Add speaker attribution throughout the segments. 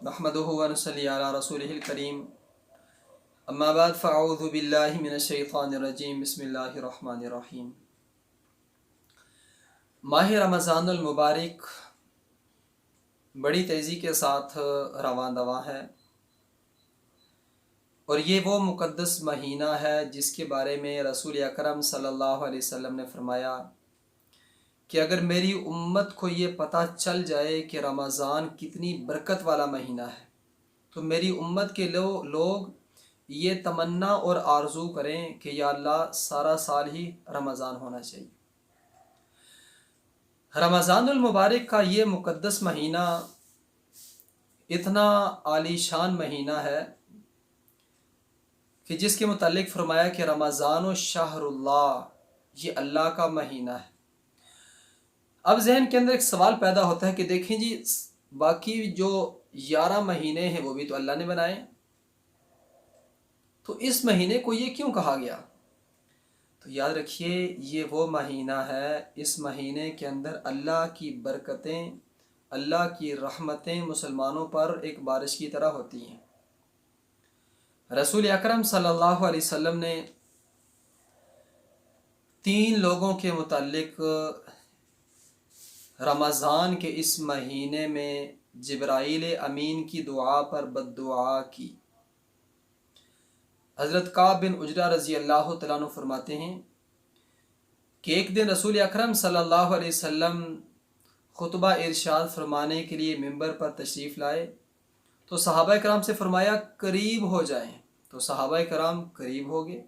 Speaker 1: نحمدہ و نصلی علی رسولہ الکریم اما بعد فاعوذ باللہ من الشیطان الرجیم بسم اللہ الرحمن الرحیم۔ ماہ رمضان المبارک بڑی تیزی کے ساتھ رواں دواں ہے، اور یہ وہ مقدس مہینہ ہے جس کے بارے میں رسول اکرم صلی اللہ علیہ وسلم نے فرمایا کہ اگر میری امت کو یہ پتہ چل جائے کہ رمضان کتنی برکت والا مہینہ ہے تو میری امت کے لوگ یہ تمنا اور آرزو کریں کہ یا اللہ سارا سال ہی رمضان ہونا چاہیے۔ رمضان المبارک کا یہ مقدس مہینہ اتنا عالی شان مہینہ ہے کہ جس کے متعلق فرمایا کہ رمضان و شہر اللہ، یہ اللہ کا مہینہ ہے۔ اب ذہن کے اندر ایک سوال پیدا ہوتا ہے کہ دیکھیں جی، باقی جو 11 مہینے ہیں وہ بھی تو اللہ نے بنائے، تو اس مہینے کو یہ کیوں کہا گیا؟ تو یاد رکھیے، یہ وہ مہینہ ہے، اس مہینے کے اندر اللہ کی برکتیں، اللہ کی رحمتیں مسلمانوں پر ایک بارش کی طرح ہوتی ہیں۔ رسول اکرم صلی اللہ علیہ وسلم نے 3 لوگوں کے متعلق رمضان کے اس مہینے میں جبرائیل امین کی دعا پر بد دعا کی۔ حضرت کعب بن عجرہ رضی اللہ تعالیٰ عنہ فرماتے ہیں کہ ایک دن رسول اکرم صلی اللہ علیہ وسلم خطبہ ارشاد فرمانے کے لیے ممبر پر تشریف لائے تو صحابہ کرام سے فرمایا قریب ہو جائیں، تو صحابہ کرام قریب ہو گئے۔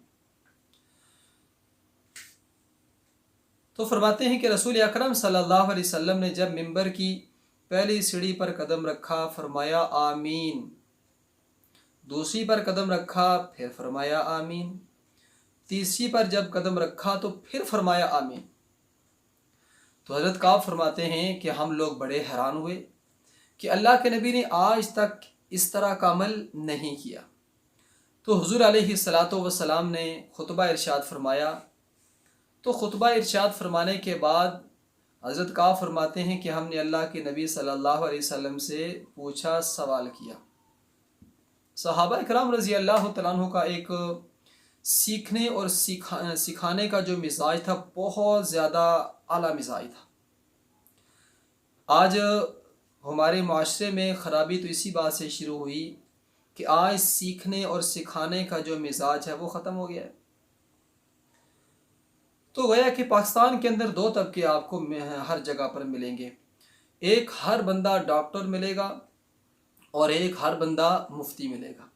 Speaker 1: تو فرماتے ہیں کہ رسول اکرم صلی اللہ علیہ وسلم نے جب ممبر کی پہلی سیڑھی پر قدم رکھا فرمایا آمین، دوسری پر قدم رکھا پھر فرمایا آمین، تیسری پر جب قدم رکھا تو پھر فرمایا آمین۔ تو حضرت کعب فرماتے ہیں کہ ہم لوگ بڑے حیران ہوئے کہ اللہ کے نبی نے آج تک اس طرح کا عمل نہیں کیا۔ تو حضور علیہ الصلاۃ والسلام نے خطبہ ارشاد فرمایا، تو خطبہ ارشاد فرمانے کے بعد حضرت کعب فرماتے ہیں کہ ہم نے اللہ کے نبی صلی اللہ علیہ وسلم سے پوچھا، سوال کیا۔ صحابہ کرام رضی اللہ تعالیٰ عنہ کا ایک سیکھنے اور سکھانے کا جو مزاج تھا بہت زیادہ اعلیٰ مزاج تھا۔ آج ہمارے معاشرے میں خرابی تو اسی بات سے شروع ہوئی کہ آج سیکھنے اور سکھانے کا جو مزاج ہے وہ ختم ہو گیا ہے۔ تو گویا کہ پاکستان کے اندر 2 طبقے آپ کو ہر جگہ پر ملیں گے، ایک ہر بندہ ڈاکٹر ملے گا اور ایک ہر بندہ مفتی ملے گا،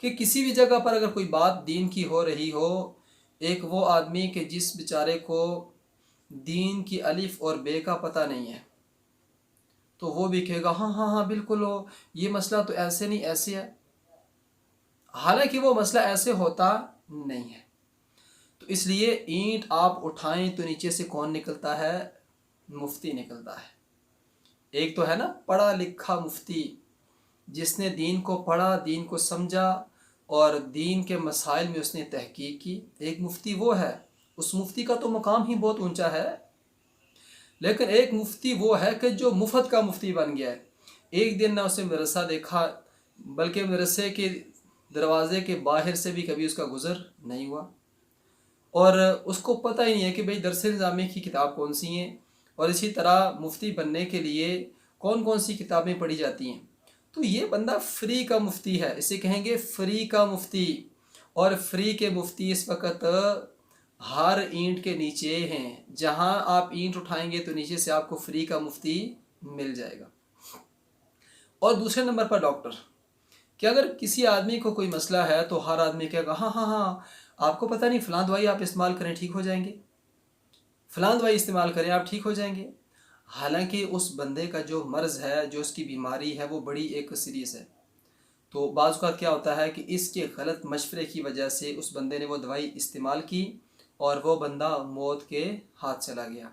Speaker 1: کہ کسی بھی جگہ پر اگر کوئی بات دین کی ہو رہی ہو، ایک وہ آدمی کہ جس بیچارے کو دین کی الف اور بے کا پتہ نہیں ہے تو وہ بھی کہے گا ہاں ہاں ہاں بالکل ہو، یہ مسئلہ تو ایسے نہیں ایسے ہے، حالانکہ وہ مسئلہ ایسے ہوتا نہیں ہے۔ تو اس لیے اینٹ آپ اٹھائیں تو نیچے سے کون نکلتا ہے؟ مفتی نکلتا ہے۔ ایک تو ہے نا پڑھا لکھا مفتی، جس نے دین کو پڑھا، دین کو سمجھا اور دین کے مسائل میں اس نے تحقیق کی، ایک مفتی وہ ہے۔ اس مفتی کا تو مقام ہی بہت اونچا ہے، لیکن ایک مفتی وہ ہے کہ جو مفت کا مفتی بن گیا ہے۔ ایک دن نہ اسے مدرسہ دیکھا، بلکہ مدرسے کے دروازے کے باہر سے بھی کبھی اس کا گزر نہیں ہوا، اور اس کو پتہ ہی نہیں ہے کہ بھئی درس نظامی کی کتاب کون سی ہیں، اور اسی طرح مفتی بننے کے لیے کون کون سی کتابیں پڑھی جاتی ہیں۔ تو یہ بندہ فری کا مفتی ہے، اسے کہیں گے فری کا مفتی، اور فری کے مفتی اس وقت ہر اینٹ کے نیچے ہیں، جہاں آپ اینٹ اٹھائیں گے تو نیچے سے آپ کو فری کا مفتی مل جائے گا۔ اور دوسرے نمبر پر ڈاکٹر، کہ اگر کسی آدمی کو کوئی مسئلہ ہے تو ہر آدمی کہے گا ہاں ہاں ہاں آپ کو پتہ نہیں فلاں دوائی آپ استعمال کریں ٹھیک ہو جائیں گے، فلاں دوائی استعمال کریں آپ ٹھیک ہو جائیں گے، حالانکہ اس بندے کا جو مرض ہے، جو اس کی بیماری ہے، وہ بڑی ایک سیریس ہے۔ تو بعض اوقات کیا ہوتا ہے کہ اس کے غلط مشورے کی وجہ سے اس بندے نے وہ دوائی استعمال کی اور وہ بندہ موت کے ہاتھ چلا گیا۔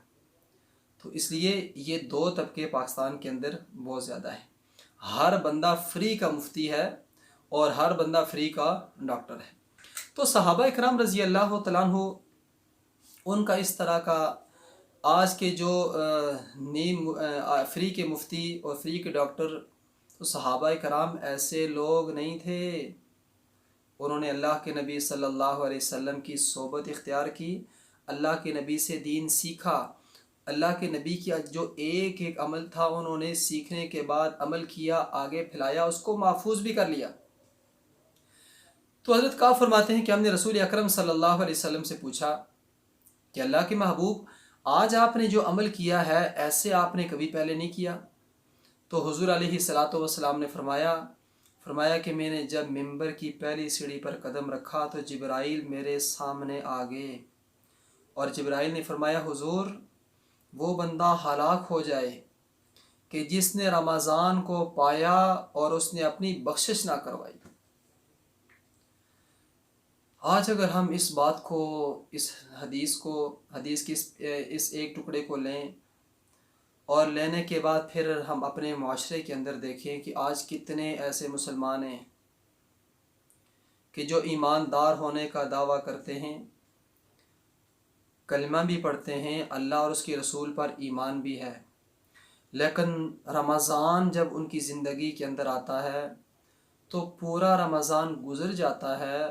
Speaker 1: تو اس لیے یہ 2 طبقے پاکستان کے اندر بہت زیادہ ہیں، ہر بندہ فری کا مفتی ہے اور ہر بندہ فری کا ڈاکٹر ہے۔ تو صحابہ اکرام رضی اللہ تعالیٰ عنہ ان کا اس طرح کا آج کے جو فری کے مفتی اور فری کے ڈاکٹر تو صحابہ کرام ایسے لوگ نہیں تھے، انہوں نے اللہ کے نبی صلی اللہ علیہ وسلم کی صحبت اختیار کی، اللہ کے نبی سے دین سیکھا، اللہ کے نبی کی جو ایک ایک عمل تھا انہوں نے سیکھنے کے بعد عمل کیا، آگے پھیلایا، اس کو محفوظ بھی کر لیا۔ تو حضرت کعب فرماتے ہیں کہ ہم نے رسول اکرم صلی اللہ علیہ وسلم سے پوچھا کہ اللہ کے محبوب، آج آپ نے جو عمل کیا ہے ایسے آپ نے کبھی پہلے نہیں کیا؟ تو حضور علیہ الصلاۃ والسلام نے فرمایا کہ میں نے جب ممبر کی پہلی سیڑھی پر قدم رکھا تو جبرائیل میرے سامنے آ گئے، اور جبرائیل نے فرمایا حضور وہ بندہ ہلاک ہو جائے کہ جس نے رمضان کو پایا اور اس نے اپنی بخشش نہ کروائی۔ آج اگر ہم اس بات کو، اس حدیث کی اس ایک ٹکڑے کو لیں اور لینے کے بعد پھر ہم اپنے معاشرے کے اندر دیکھیں کہ آج کتنے ایسے مسلمان ہیں کہ جو ایماندار ہونے کا دعویٰ کرتے ہیں، کلمہ بھی پڑھتے ہیں، اللہ اور اس کے رسول پر ایمان بھی ہے، لیکن رمضان جب ان کی زندگی کے اندر آتا ہے تو پورا رمضان گزر جاتا ہے،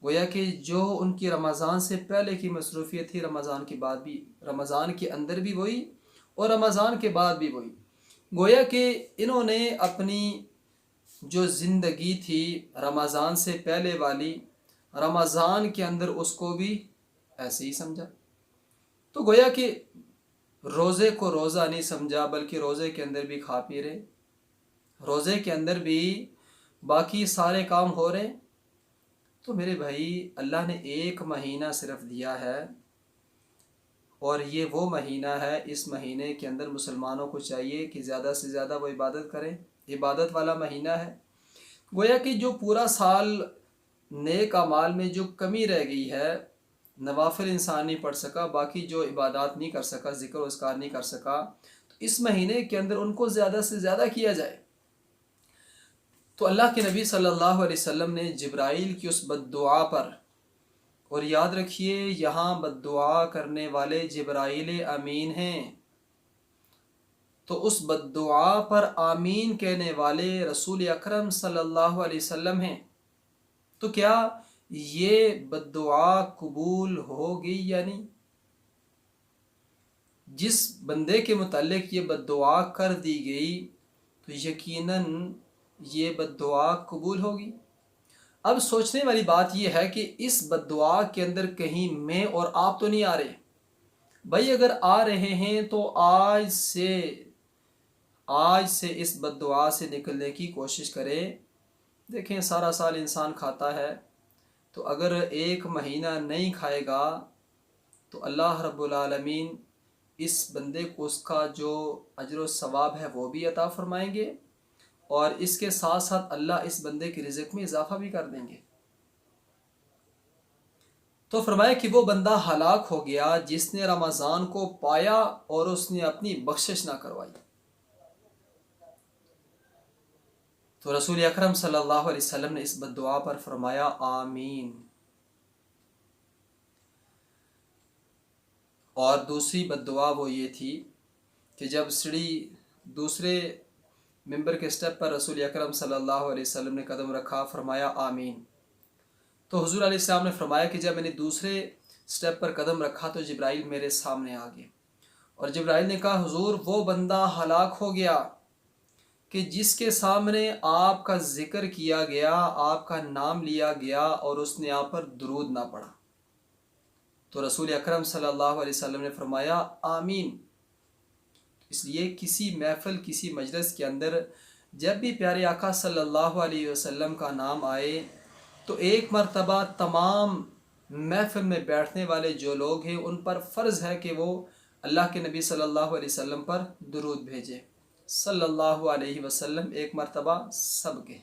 Speaker 1: گویا کہ جو ان کی رمضان سے پہلے کی مصروفیت تھی رمضان کے بعد بھی، رمضان کے اندر بھی وہی اور رمضان کے بعد بھی وہی، گویا کہ انہوں نے اپنی جو زندگی تھی رمضان سے پہلے والی، رمضان کے اندر اس کو بھی ایسے ہی سمجھا۔ تو گویا کہ روزے کو روزہ نہیں سمجھا، بلکہ روزے کے اندر بھی کھا پی رہے، روزے کے اندر بھی باقی سارے کام ہو رہے۔ تو میرے بھائی، اللہ نے ایک مہینہ صرف دیا ہے، اور یہ وہ مہینہ ہے، اس مہینے کے اندر مسلمانوں کو چاہیے کہ زیادہ سے زیادہ وہ عبادت کریں، عبادت والا مہینہ ہے۔ گویا کہ جو پورا سال نیک اعمال میں جو کمی رہ گئی ہے، نوافل انسان نہیں پڑھ سکا، باقی جو عبادات نہیں کر سکا، ذکر و اذکار نہیں کر سکا، تو اس مہینے کے اندر ان کو زیادہ سے زیادہ کیا جائے۔ تو اللہ کے نبی صلی اللہ علیہ وسلم نے جبرائیل کی اس بد دعا پر، اور یاد رکھیے یہاں بد دعا کرنے والے جبرائیل امین ہیں، تو اس بد دعا پر آمین کہنے والے رسول اکرم صلی اللہ علیہ وسلم ہیں، تو کیا یہ بد دعا قبول ہوگی یا نہیں؟ جس بندے کے متعلق یہ بد دعا کر دی گئی تو یقیناً یہ بد دعا قبول ہوگی۔ اب سوچنے والی بات یہ ہے کہ اس بد دعا کے اندر کہیں میں اور آپ تو نہیں آ رہے؟ بھائی اگر آ رہے ہیں تو آج سے اس بد دعا سے نکلنے کی کوشش کریں۔ دیکھیں سارا سال انسان کھاتا ہے، تو اگر ایک مہینہ نہیں کھائے گا تو اللہ رب العالمین اس بندے کو اس کا جو اجر و ثواب ہے وہ بھی عطا فرمائیں گے، اور اس کے ساتھ ساتھ اللہ اس بندے کی رزق میں اضافہ بھی کر دیں گے۔ تو فرمایا کہ وہ بندہ ہلاک ہو گیا جس نے رمضان کو پایا اور اس نے اپنی بخشش نہ کروائی۔ تو رسول اکرم صلی اللہ علیہ وسلم نے اس بد دعا پر فرمایا آمین۔ اور دوسری بد دعا وہ یہ تھی کہ جب سیڑھی دوسرے ممبر کے سٹیپ پر رسول اکرم صلی اللہ علیہ وسلم نے قدم رکھا، فرمایا آمین۔ تو حضور علیہ السلام نے فرمایا کہ جب میں نے دوسرے سٹیپ پر قدم رکھا تو جبرائیل میرے سامنے آ گئے، اور جبرائیل نے کہا حضور وہ بندہ ہلاک ہو گیا کہ جس کے سامنے آپ کا ذکر کیا گیا، آپ کا نام لیا گیا اور اس نے آپ پر درود نہ پڑھا۔ تو رسول اکرم صلی اللہ علیہ وسلم نے فرمایا آمین۔ اس لیے کسی محفل، کسی مجلس کے اندر جب بھی پیارے آقا صلی اللہ علیہ وسلم کا نام آئے تو ایک مرتبہ تمام محفل میں بیٹھنے والے جو لوگ ہیں ان پر فرض ہے کہ وہ اللہ کے نبی صلی اللہ علیہ وسلم پر درود بھیجے، صلی اللہ علیہ وسلم ایک مرتبہ سب کے۔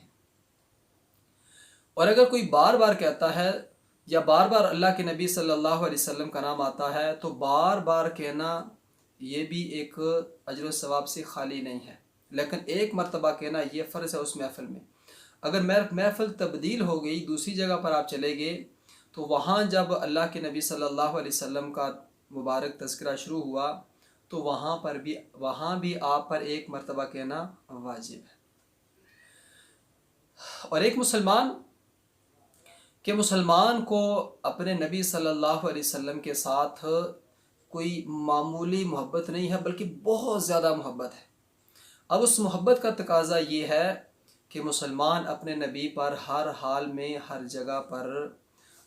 Speaker 1: اور اگر کوئی بار بار کہتا ہے یا بار بار اللہ کے نبی صلی اللہ علیہ وسلم کا نام آتا ہے تو بار بار کہنا یہ بھی ایک اجر و ثواب سے خالی نہیں ہے، لیکن ایک مرتبہ کہنا یہ فرض ہے اس محفل میں۔ اگر محفل تبدیل ہو گئی، دوسری جگہ پر آپ چلے گئے، تو وہاں جب اللہ کے نبی صلی اللہ علیہ وسلم کا مبارک تذکرہ شروع ہوا تو وہاں بھی آپ پر ایک مرتبہ کہنا واجب ہے۔ اور ایک مسلمان کو اپنے نبی صلی اللہ علیہ وسلم کے ساتھ کوئی معمولی محبت نہیں ہے بلکہ بہت زیادہ محبت ہے۔ اب اس محبت کا تقاضا یہ ہے کہ مسلمان اپنے نبی پر ہر حال میں، ہر جگہ پر،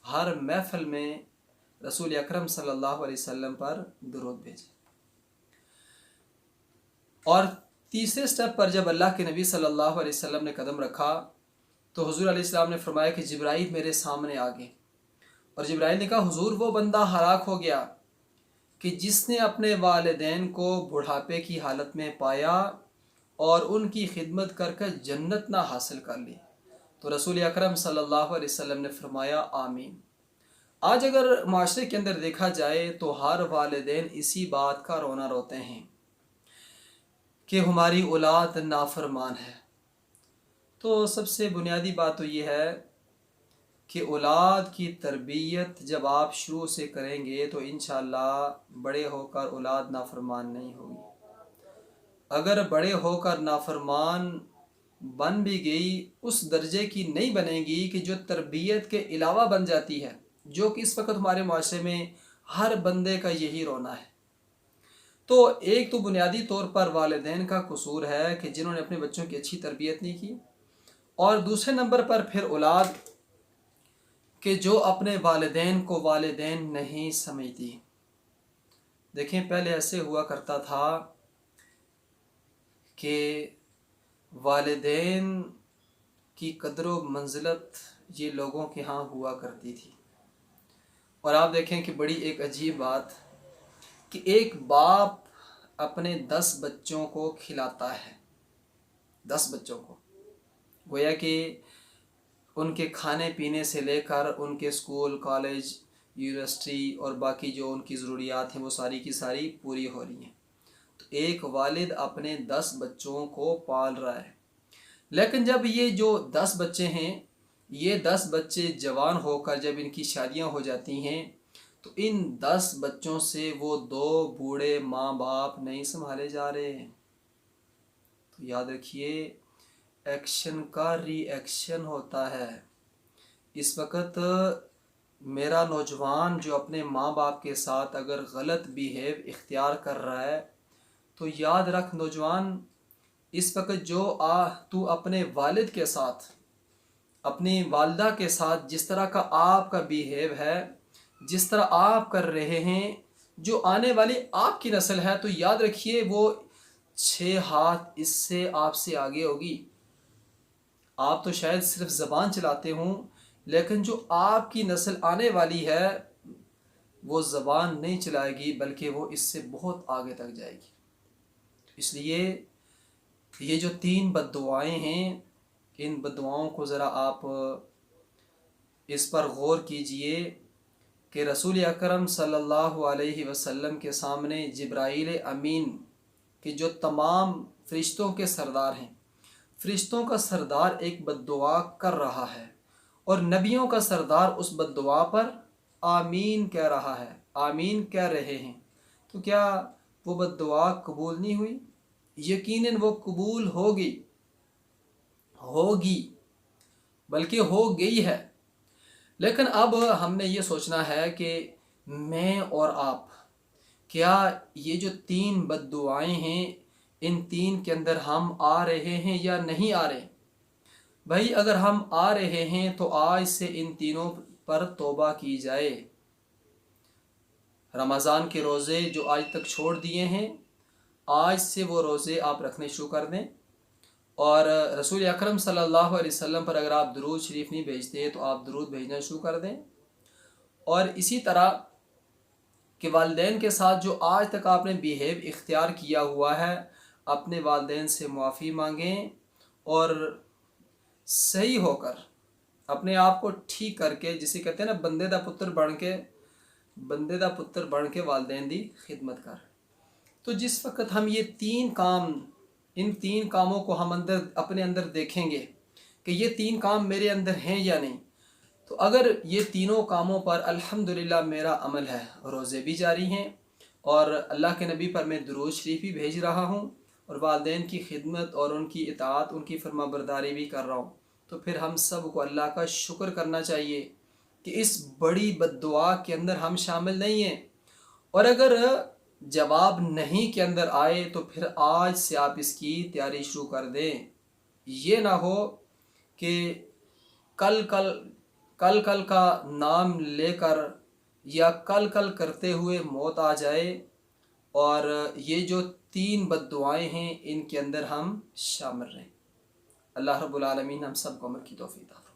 Speaker 1: ہر محفل میں رسول اکرم صلی اللہ علیہ وسلم پر درود بھیجے۔ اور تیسرے سٹیپ پر جب اللہ کے نبی صلی اللہ علیہ وسلم نے قدم رکھا تو حضور علیہ السلام نے فرمایا کہ جبرائیل میرے سامنے آ گئے، اور جبرائیل نے کہا حضور وہ بندہ ہلاک ہو گیا کہ جس نے اپنے والدین کو بڑھاپے کی حالت میں پایا اور ان کی خدمت کر کے جنت نہ حاصل کر لی۔ تو رسول اکرم صلی اللہ علیہ وسلم نے فرمایا آمین۔ آج اگر معاشرے کے اندر دیکھا جائے تو ہر والدین اسی بات کا رونا روتے ہیں کہ ہماری اولاد نافرمان ہے۔ تو سب سے بنیادی بات تو یہ ہے کہ اولاد کی تربیت جب آپ شروع سے کریں گے تو انشاءاللہ بڑے ہو کر اولاد نافرمان نہیں ہوگی۔ اگر بڑے ہو کر نافرمان بن بھی گئی، اس درجے کی نہیں بنے گی کہ جو تربیت کے علاوہ بن جاتی ہے، جو کہ اس وقت ہمارے معاشرے میں ہر بندے کا یہی رونا ہے۔ تو ایک تو بنیادی طور پر والدین کا قصور ہے کہ جنہوں نے اپنے بچوں کی اچھی تربیت نہیں کی، اور دوسرے نمبر پر پھر اولاد کہ جو اپنے والدین کو والدین نہیں سمجھتی۔ دیکھیں پہلے ایسے ہوا کرتا تھا کہ والدین کی قدر و منزلت یہ لوگوں کے ہاں ہوا کرتی تھی۔ اور آپ دیکھیں کہ بڑی ایک عجیب بات کہ ایک باپ اپنے 10 بچوں کو کھلاتا ہے، 10 بچوں کو، گویا کہ ان کے کھانے پینے سے لے کر ان کے اسکول، کالج، یونیورسٹی اور باقی جو ان کی ضروریات ہیں وہ ساری کی ساری پوری ہو رہی ہیں۔ تو ایک والد اپنے 10 بچوں کو پال رہا ہے، لیکن جب یہ جو 10 بچے ہیں، یہ 10 بچے جوان ہو کر جب ان کی شادیاں ہو جاتی ہیں تو ان 10 بچوں سے وہ 2 بوڑھے ماں باپ نہیں سنبھالے جا رہے ہیں۔ تو یاد رکھیے ایکشن کا ری ایکشن ہوتا ہے۔ اس وقت میرا نوجوان جو اپنے ماں باپ کے ساتھ اگر غلط بیہیو اختیار کر رہا ہے تو یاد رکھ نوجوان، اس وقت جو تو اپنے والد کے ساتھ، اپنی والدہ کے ساتھ جس طرح کا آپ کا بیہیو ہے، جس طرح آپ کر رہے ہیں، جو آنے والی آپ کی نسل ہے تو یاد رکھیے وہ 6 ہاتھ اس سے آپ سے آگے ہوگی۔ آپ تو شاید صرف زبان چلاتے ہوں، لیکن جو آپ کی نسل آنے والی ہے وہ زبان نہیں چلائے گی بلکہ وہ اس سے بہت آگے تک جائے گی۔ اس لیے یہ جو 3 بد دعائیں ہیں، ان بد دعاؤں کو ذرا آپ اس پر غور کیجئے کہ رسول اکرم صلی اللہ علیہ وسلم کے سامنے جبرائیل امین کہ جو تمام فرشتوں کے سردار ہیں، فرشتوں کا سردار ایک بد دعا کر رہا ہے اور نبیوں کا سردار اس بد دعا پر آمین کہہ رہا ہے، آمین کہہ رہے ہیں، تو کیا وہ بد دعا قبول نہیں ہوئی؟ یقیناً وہ قبول ہوگی بلکہ ہو گئی ہے۔ لیکن اب ہم نے یہ سوچنا ہے کہ میں اور آپ کیا یہ جو 3 بد دعائیں ہیں ان 3 کے اندر ہم آ رہے ہیں یا نہیں آ رہے؟ بھائی اگر ہم آ رہے ہیں تو آج سے ان تینوں پر توبہ کی جائے۔ رمضان کے روزے جو آج تک چھوڑ دیے ہیں، آج سے وہ روزے آپ رکھنے شروع کر دیں، اور رسول اکرم صلی اللہ علیہ وسلم پر اگر آپ درود شریف نہیں بھیجتے تو آپ درود بھیجنا شروع کر دیں، اور اسی طرح کہ والدین کے ساتھ جو آج تک آپ نے بیہیو اختیار کیا ہوا ہے اپنے والدین سے معافی مانگیں، اور صحیح ہو کر اپنے آپ کو ٹھیک کر کے، جسے کہتے ہیں نا بندے دا پتر بن کے والدین دی خدمت کر۔ تو جس وقت ہم یہ 3 کام، ان 3 کاموں کو ہم اپنے اندر دیکھیں گے کہ یہ 3 کام میرے اندر ہیں یا نہیں، تو اگر یہ تینوں کاموں پر الحمدللہ میرا عمل ہے، روزے بھی جاری ہیں اور اللہ کے نبی پر میں درود شریف بھی بھیج رہا ہوں اور والدین کی خدمت اور ان کی اطاعت، ان کی فرما برداری بھی کر رہا ہوں، تو پھر ہم سب کو اللہ کا شکر کرنا چاہیے کہ اس بڑی بد دعا کے اندر ہم شامل نہیں ہیں۔ اور اگر جواب نہیں کے اندر آئے تو پھر آج سے آپ اس کی تیاری شروع کر دیں۔ یہ نہ ہو کہ کل کل کل کل کا نام لے کر یا کل کل کرتے ہوئے موت آ جائے اور یہ جو 3 بد دعائیں ہیں ان کے اندر ہم شامل رہیں۔ اللہ رب العالمین ہم سب کو عمل کی توفیق عطا فرمائے۔